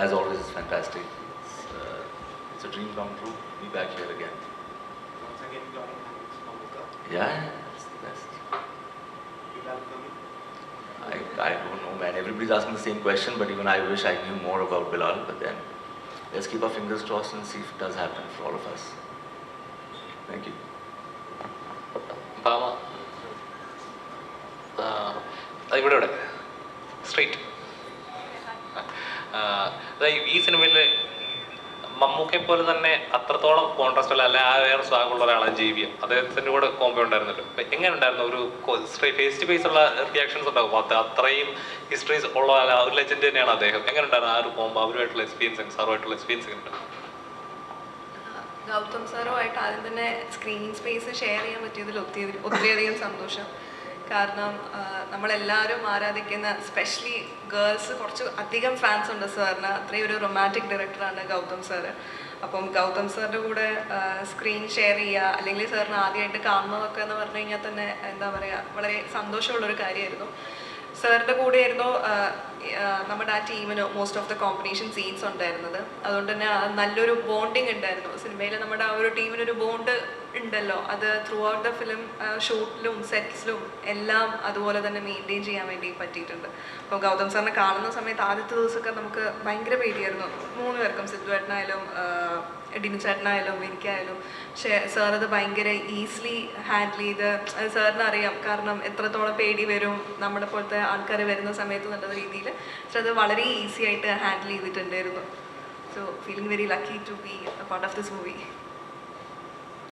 as always, it's fantastic. It's a dream come true. Be back here again. Once again, joining hands from Mamuka. Yeah, it's the best. Bilal coming. I don't know, man. Everybody's asking the same question, but even I wish I knew more about Bilal. But then, let's keep our fingers crossed and see if it does happen for all of us. Thank you. Bhama ഇവിടെ ഇവിടെ straight. ഈ സിനിമയിൽ മമ്മൂക്കെ പോലെ തന്നെ അത്രത്തോളം contrast അല്ല ആ വേറെ സ്വാഗുള്ള ഒരാളാണ് ജീവിയം. അദ്ദേഹത്തിൻ്റെ കൂടെ കോമ്പോ ഉണ്ടായിരുന്നല്ലോ. അപ്പം എങ്ങനെ ഉണ്ടായിരുന്നു ഒരു ഫേസ് ടു ഫേസ് ഉള്ള റിയാക്ഷൻസ് ഉണ്ടാവും? അത്രയും ഹിസ്റ്ററീസ് ഉള്ള ഒരു ലെജൻഡ് തന്നെയാണ് അദ്ദേഹം. എങ്ങനെ ഉണ്ടായിരുന്നു ആ ഒരു കോമ്പോ, അവരുമായിട്ടുള്ള എക്സ്പീരിയൻസ്, സാറുമായിട്ടുള്ള എക്സ്പീരിയൻസ് ഉണ്ട്? ഗൗതം സാറുമായിട്ട് ആദ്യം തന്നെ സ്ക്രീൻ സ്പേസ് ഷെയർ ചെയ്യാൻ പറ്റിയതിൽ ഒത്തിരിയധികം സന്തോഷം. കാരണം നമ്മളെല്ലാവരും ആരാധിക്കുന്ന സ്പെഷ്യലി ഗേൾസ് കുറച്ച് അധികം ഫാൻസ് ഉണ്ട് സാറിന്. അത്രയും ഒരു റൊമാൻറ്റിക് ഡയറക്ടറാണ് ഗൗതം സാറ്. അപ്പം ഗൗതം സാറിൻ്റെ കൂടെ സ്ക്രീൻ ഷെയർ ചെയ്യുക, അല്ലെങ്കിൽ സാറിന് ആദ്യമായിട്ട് കാണുന്നതൊക്കെ എന്ന് പറഞ്ഞു കഴിഞ്ഞാൽ തന്നെ എന്താ പറയുക, വളരെ സന്തോഷമുള്ളൊരു കാര്യമായിരുന്നു. സാറിൻ്റെ കൂടെയായിരുന്നു നമ്മുടെ ആ ടീമിന് most of the combination scenes ഉണ്ടായിരുന്നത്. അതുകൊണ്ട് തന്നെ നല്ലൊരു ബോണ്ടിങ് ഉണ്ടായിരുന്നു സിനിമയിൽ. നമ്മുടെ ആ ഒരു ടീമിനൊരു ബോണ്ട് ഉണ്ടല്ലോ, അത് ത്രൂ ഔട്ട് ദ ഫിലിം ഷൂട്ടിലും സെറ്റ്സിലും എല്ലാം അതുപോലെ തന്നെ മെയിൻറ്റെയിൻ ചെയ്യാൻ വേണ്ടി പറ്റിയിട്ടുണ്ട്. അപ്പോൾ ഗൗതം സാറിനെ കാണുന്ന സമയത്ത് ആദ്യത്തെ ദിവസമൊക്കെ നമുക്ക് ഭയങ്കര പേടിയായിരുന്നു, 3 പേർക്കും, സിദ്ധുവേട്ടനായാലും ഡിനിച്ചേട്ടനായാലും എനിക്കായാലും. പക്ഷേ സാറത് ഭയങ്കര ഈസിലി ഹാൻഡിൽ ചെയ്ത്, അത് സാറിന് അറിയാം കാരണം എത്രത്തോളം പേടി വരും നമ്മുടെ പോലത്തെ ആൾക്കാർ വരുന്ന സമയത്ത് എന്നുള്ള രീതിയിൽ. പക്ഷെ അത് വളരെ ഈസി ആയിട്ട് ഹാൻഡിൽ ചെയ്തിട്ടുണ്ടായിരുന്നു. So feeling very lucky to be a part of this movie.